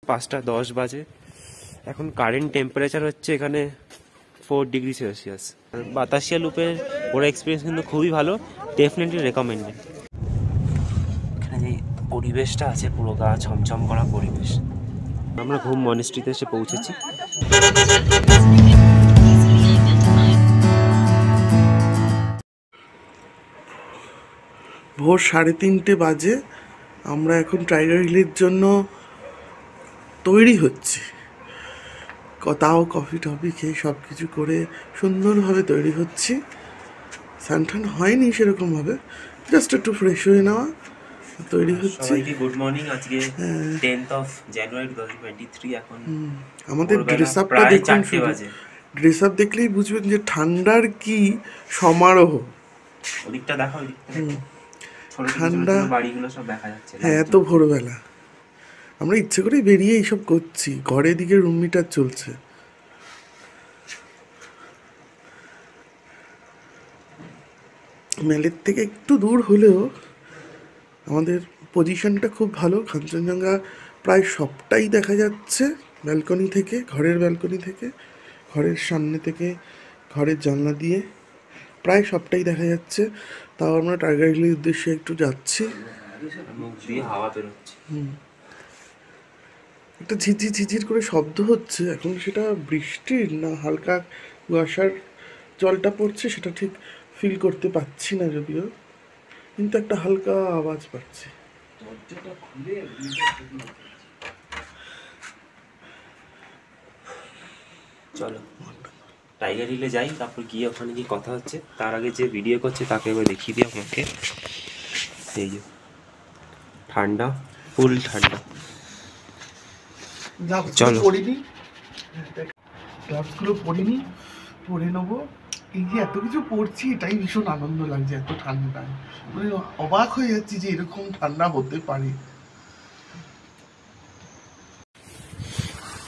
5:10 বাজে। এখন current temperature হচ্ছে এখানে 4 ডিগ্রি সেলসিয়াস। বাতাসিয়া লুপের ওরা এক্সপিরিয়েন্স কিন্তু খুবই ভালো, ডেফিনেটলি রেকমেন্ডেড। এখানে যে পরিবেশটা আছে পুরো গা ছমছম করা পরিবেশ। আমরা ঘুম মনেস্ট্রিতে এসে পৌঁছেছি। ভোর 3:30 বাজে। আমরা এখন টাইগার হিলের জন্য তৈরি হচ্ছি। তাও কফি টফি খেয়ে সব কিছু করে সুন্দরভাবে তৈরি হচ্ছি। স্নান হয়নি সেরকমভাবে, জাস্ট একটু ফ্রেশ হয়ে নেওয়া, তৈরি হচ্ছে। Good morning. আজকে 10th অফ জানুয়ারি 2023। এখন আমাদের ড্রেস আপটা দেখুন, ড্রেস আপ দেখলেই বুঝবেন যে ঠান্ডার কি সমারোহ। ওদিকটা দেখো, ঠান্ডা বাড়িগুলো সব দেখা যাচ্ছে। হ্যাঁ, এত ভোরবেলা আমরা ইচ্ছে করেই বেরিয়ে এইসব করছি। ঘরের দিকে রুম মিটার চলছে। মেলের থেকে একটু দূর হলেও আমাদের পজিশনটা খুব ভালো। কাঞ্চনজঙ্ঘা প্রায় সবটাই দেখা যাচ্ছে ব্যালকনি থেকে, ঘরের ব্যালকনি থেকে, ঘরের সামনে থেকে, ঘরের জানলা দিয়ে প্রায় সবটাই দেখা যাচ্ছে। তাও আমরা টাইগার হিলের উদ্দেশ্যে একটু যাচ্ছি। একটা ঝিঝির ঝিঝির করে শব্দ হচ্ছে। এখন সেটা বৃষ্টির না হালকা কুয়াশার জলটা পড়ছে সেটা ঠিক ফিল করতে পারছি না, যদিও কিন্তু একটা হালকা আওয়াজ পাচ্ছি। চলো টাইগার হিলে যাই, তারপর গিয়ে ওখানে কি কথা হচ্ছে। তার আগে যে ভিডিও করছে তাকে একবার দেখিয়ে দিই আপনাকে। এই যে ঠান্ডা, ফুল ঠান্ডা। চলো গ্লাভসগুলো পরিনি, পরে নেবো। এই যে এত কিছু পড়ছি এটাই ভীষণ আনন্দ লাগছে। এত ঠান্ডা, মানে অবাক হয়ে যাচ্ছি যে এরকম ঠান্ডা হতে পারে।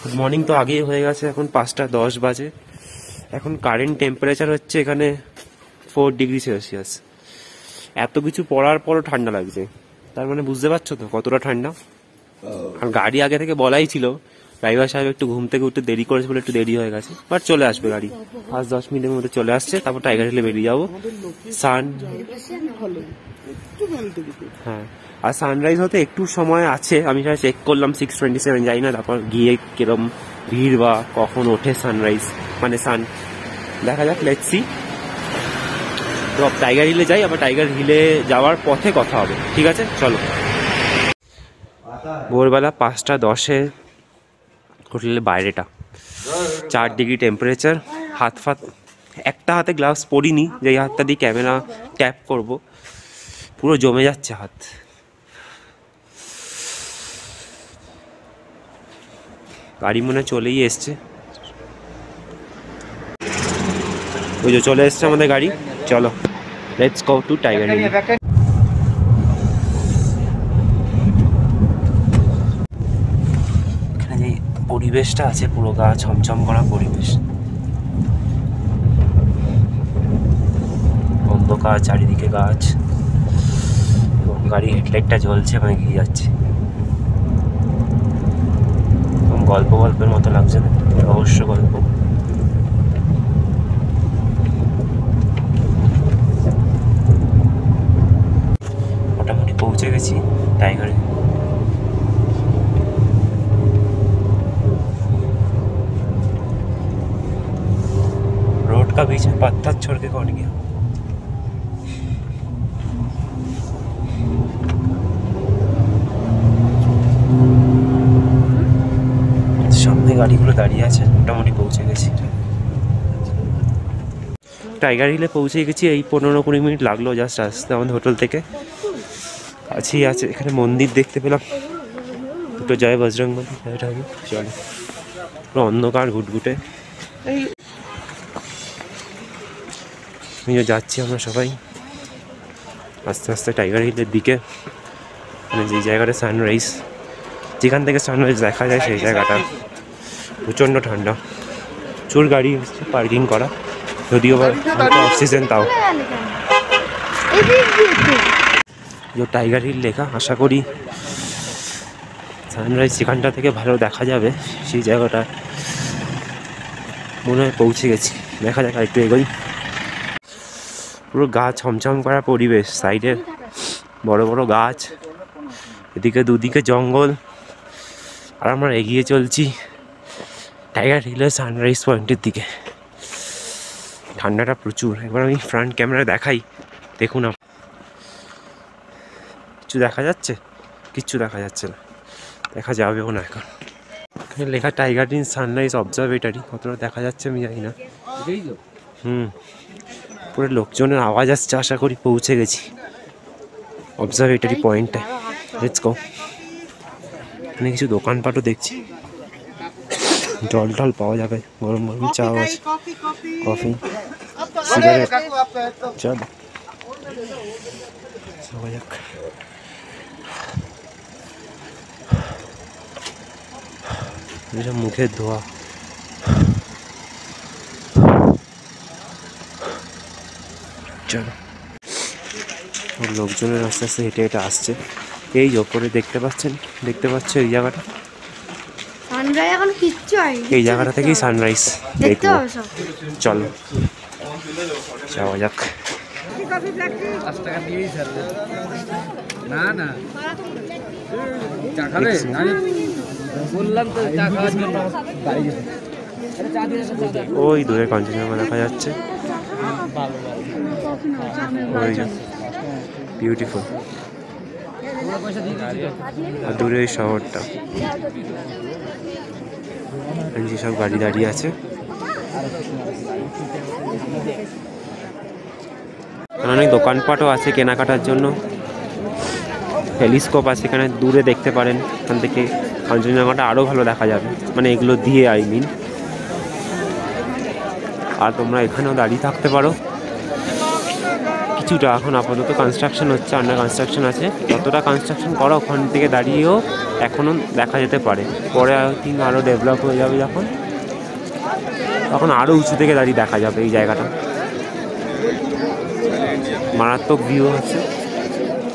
গুড মর্নিং তো আগেই হয়ে গেছে। এখন 5:10 বাজে। এখন কারেন্ট টেম্পারেচার হচ্ছে এখানে 4 ডিগ্রি সেলসিয়াস। এত কিছু পড়ার পরও ঠান্ডা লাগছে, তার মানে বুঝতে পারছো তো কতটা ঠান্ডা। আর গাড়ি আগে থেকে বলাই ছিল, ড্রাইভার সাহেব একটু ঘুম থেকে উঠতে দেরি করেছে বলে একটু দেরি হয়ে গেছে, বাট চলে আসবে গাড়ি 5-10 মিনিটের মধ্যে চলে আসছে। তারপর টাইগার হিলে বেরিয়ে যাবো। হ্যাঁ, আর সানরাইজ হতে একটু সময় আছে। আমি সেটা চেক করলাম 6:27, যাই না তারপর গিয়ে কিরম ভিড় বা কখন ওঠে সানরাইজ, মানে সান, দেখা যাক, লেটস সি। তো টাইগার হিলে যাই, আবার টাইগার হিলে যাওয়ার পথে কথা হবে, ঠিক আছে? চলো। ভোরবেলা 5:10 হোটেলের বাইরেটা 4 ডিগ্রি টেম্পারেচার। হাত ফাত, একটা হাতে গ্লাভস পরিনি, যেই হাতটা দিয়ে ক্যামেরা ট্যাপ করব, পুরো জমে যাচ্ছে হাত। গাড়ি মনে চলেই এসছে, ওই যে চলে এসছে আমাদের গাড়ি। চলো, let's go to Tiger Hill. এখানে যে পরিবেশটা আছে পুরো গা ছমছম করা পরিবেশ। অন্ধকার, চারিদিকে গাছ, এবং গাড়ির হেডলাইটটা জ্বলছে, মানে গিয়ে যাচ্ছে। গল্পের মতো লাগছে না? রহস্য গল্প। মোটামুটি পৌঁছে গেছি টাইগার হিল। रोड का बीच में पत्थर छोड़ के कौन गया? সামনে গাড়িগুলো দাঁড়িয়ে আছে। মোটামুটি পৌঁছে গেছি টাইগার হিলে। পৌঁছে গেছি, এই 15-20 মিনিট লাগলো জাস্ট আসতে আমাদের হোটেল থেকে। কাছেই আছে, এখানে মন্দির দেখতে পেলাম দুটো, জয় বজরংবলী, জয় ঠাকুর। চলো, পুরো অন্ধকার ঘুটঘুটে যাচ্ছি আমরা সবাই আস্তে আস্তে টাইগার হিলের দিকে। মানে যে জায়গাটা সানরাইজ, যেখান থেকে সানরাইজ দেখা যায়, সেই জায়গাটা প্রচণ্ড ঠান্ডা। প্রচুর গাড়ি এসছে পার্কিং করা, যদিও বা অফ সিজন, তাও যে টাইগার হিল লেখা। আশা করি সানরাইজ যেখানটা থেকে ভালো দেখা যাবে সেই জায়গাটা মনে হয় পৌঁছে গেছি। দেখা যাক একটু এগোই। পুরো গাছ ছমছম করা পরিবেশ, সাইডে বড় বড় গাছ, এদিকে দুদিকে জঙ্গল, আর আমরা এগিয়ে চলছি টাইগার হিলের সানরাইজ পয়েন্টের দিকে। ঠান্ডাটা প্রচুর। একবার আমি ফ্রন্ট ক্যামেরা দেখাই, দেখুন। কিছু দেখা যাচ্ছে? কিচ্ছু দেখা যাচ্ছে না, দেখা যাবেও না এখন। এখানে লেখা টাইগার হিল সানরাইজ অবজারভেটরি, কতটা দেখা যাচ্ছে আমি জানি না। পুরো লোকজনের আওয়াজ আসছে, আশা করি পৌঁছে গেছি অবজারভেটরি পয়েন্টে। Let's go. এখানে কিছু দোকানপাটও দেখছি, জল টল পাওয়া যাবে, গরম গরম চা আছে, কফি, সিগারেট। চলো যাওয়া যাক। এসব মুখের ধোয়া। চলো, লোকজনের আস্তে আস্তে হেঁটে হেঁটে আসছে। এই ওপরে দেখতে পাচ্ছ এই জায়গাটা, এই জায়গাটা থেকেই সানরাইজ দেখবো। চলো যাওয়া যাক। ওই দূরে কাঞ্চনজঙ্ঘা দেখা যাচ্ছে, বিউটিফুল। আর দূরে ওই শহরটা, যেসব গাড়ি দাঁড়িয়ে আছে। অনেক দোকানপাটও আছে কেনাকাটার জন্য। টেলিস্কোপ আছে এখানে, দূরে দেখতে পারেন। এখান থেকে কাঞ্চনজঙ্ঘাটা আরও ভালো দেখা যাবে, মানে এগুলো দিয়ে আই মিন। আর তোমরা এখানেও দাঁড়িয়ে থাকতে পারো কিছুটা। এখন আপাতত কনস্ট্রাকশন হচ্ছে, আন্ডার কনস্ট্রাকশন আছে। যতটা কনস্ট্রাকশন করা ওখান থেকে দাঁড়িয়েও এখনও দেখা যেতে পারে। পরে আই থিঙ্ক আরও ডেভেলপ হয়ে যাবে যখন, তখন আরও উঁচু থেকে দাঁড়িয়ে দেখা যাবে এই জায়গাটা। মারাত্মক ভিউ আছে।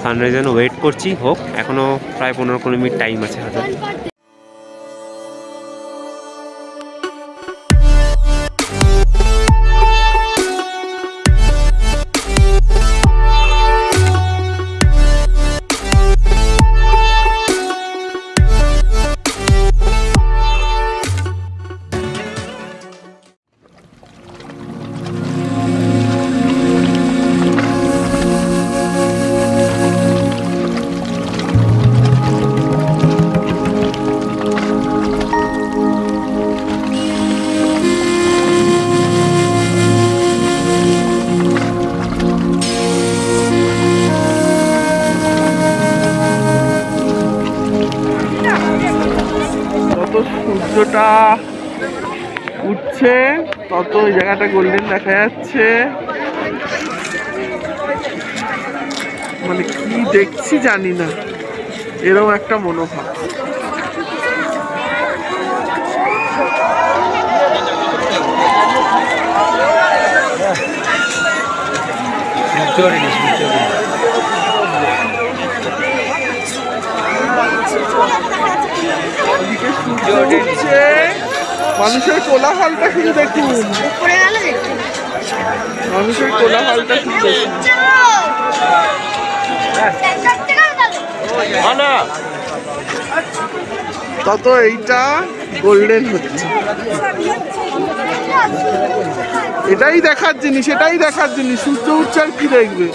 সানরাইজ জন্য ওয়েট করছি, হোক। এখনও প্রায় 15-20 মিনিট টাইম আছে হাতে। সূর্যটা উঠছে তত ওই জায়গাটা গোল্ডেন দেখা যাচ্ছে। মানে কি দেখছি জানি না, এরকম একটা মনোভাব। মানুষের কোলাহলটা শুধু দেখুন, মানুষের কোলাহলটা শুধু দেখুন। তত এইটা গোল্ডেন হচ্ছে। এটাই দেখার জিনিস, এটাই দেখার জিনিস। সূর্য উঠছে আর কি দেখবে।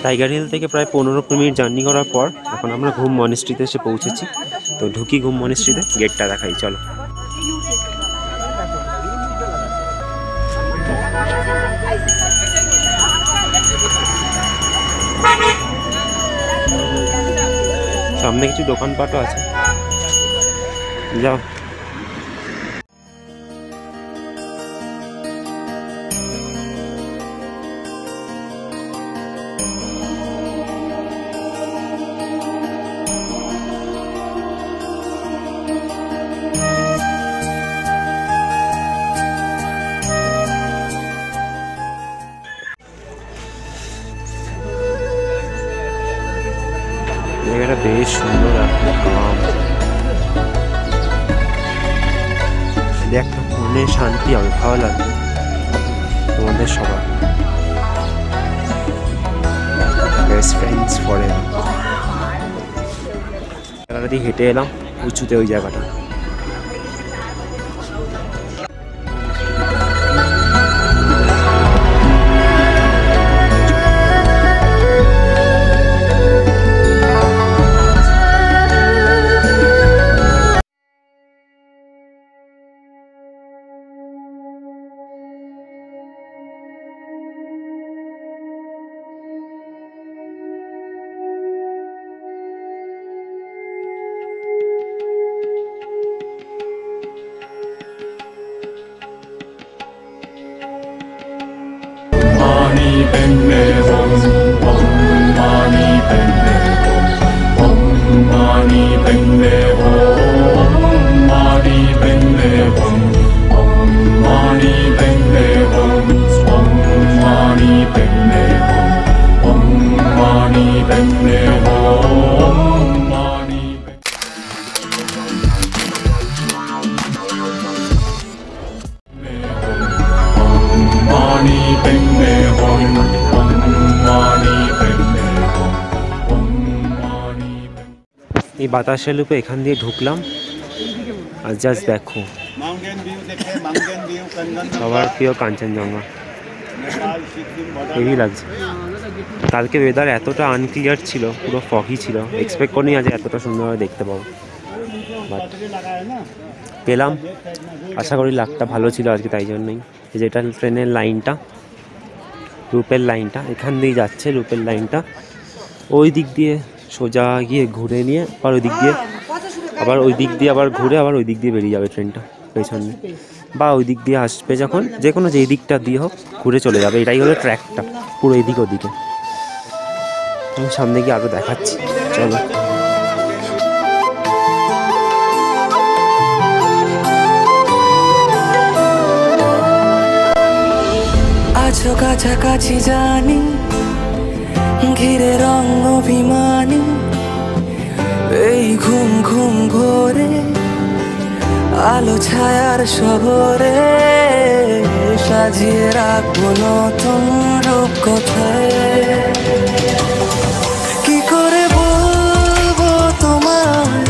টাইগার হিল থেকে প্রায় 15 মিনিট জার্নি করার পর এখন আমরা ঘুম মনেস্ট্রিতে এসে পৌঁছেছি। তো ঢুকি ঘুম মনেস্ট্রিতে, গেটটা দেখাই চলো। সামনে কিছু দোকানপাটও আছে, যাও। জায়গাটা বেশ সুন্দর, একটা কাম, একটা মনে শান্তি হবে, ভালো লাগবে তোমাদের সবার। Best friends forever. জায়গাটা দিয়ে হেঁটে এলাম উঁচুতে, ওই জায়গাটা। এই বাতাসের লুপে এখান দিয়ে ঢুকলাম, আর জাস্ট দেখো সবার প্রিয় কাঞ্চনজঙ্ঘা। হেভি লাগছে। কালকে ওয়েদার এতটা আনক্লিয়ার ছিল, পুরো ফগি ছিল, এক্সপেক্ট করিনি আজ এতটা সুন্দরভাবে দেখতে পাবো, বাট পেলাম। আশা করি লাকটা ভালো ছিল আজকে, তাই জন্যই। যেটা ট্রেনের লাইনটা, লুপের লাইনটা এখান দিয়ে যাচ্ছে, লুপের লাইনটা ওই দিক দিয়ে সোজা গিয়ে ঘুরে নিয়ে আবার ওই দিক দিয়ে, আবার ওই দিক দিয়ে আবার ঘুরে আবার ওই দিক দিয়ে বেরিয়ে যাবে ট্রেনটা পেছনে, বা ওই দিক দিয়ে আসবে যখন, যে কোনো যেই দিকটা দিয়ে হোক ঘুরে চলে যাবে। এটাই হলো ট্র্যাকটা, পুরো এদিক ওদিকে। সামনে গিয়ে আরও দেখাচ্ছি, চলো। আছো কাছাকাছি জানি, ঘিরে রং অভিমানী, এই ঘুম ঘুম ঘোরে আলো ছায়ার শহরে, সাজিয়ে রাখবো নতুন রূপ কোথায়। কি করে বলবো তোমায়,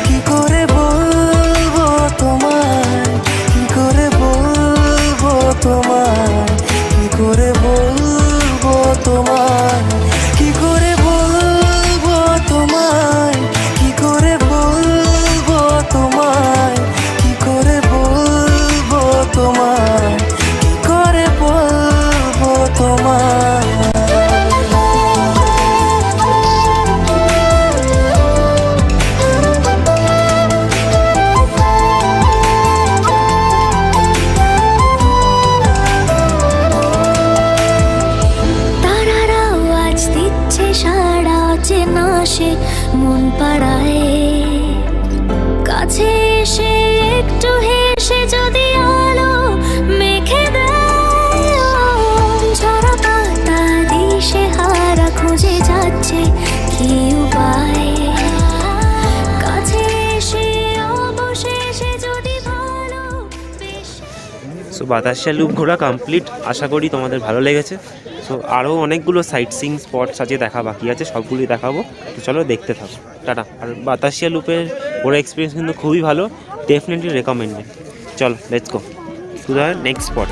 কি করে বলবো তোমায়, কি করে বলবো তোমায়, কি করে বলবো তোমায়, কি করে বলবো তোমায়, কি করে বলবো তোমায়, কি করে বলবো তোমায়, কি করে বলবো তোমায়। মন পাড়ায় কাছে এসে একটু হেসে যদি আলো মেখে দেয়, ঝরা পাতা দিশে হারা খুঁজে যাচ্ছে কি উপায়, কাছে এসে অবশেষে যদি ভালো। সো বাতাসিয়া লুপ ঘোরা কমপ্লিট, আশা করি তোমাদের ভালো লেগেছে। সো আরও অনেকগুলো সাইট সিইং স্পটস আছে দেখা বাকি আছে, সবগুলোই দেখাবো। তো চলো দেখতে থাকো, টাটা। আর বাতাসিয়া লুপের ঘোরা এক্সপিরিয়েন্স কিন্তু খুবই ভালো, ডেফিনেটলি রেকমেন্ডেড। চলো let's go to the next spot.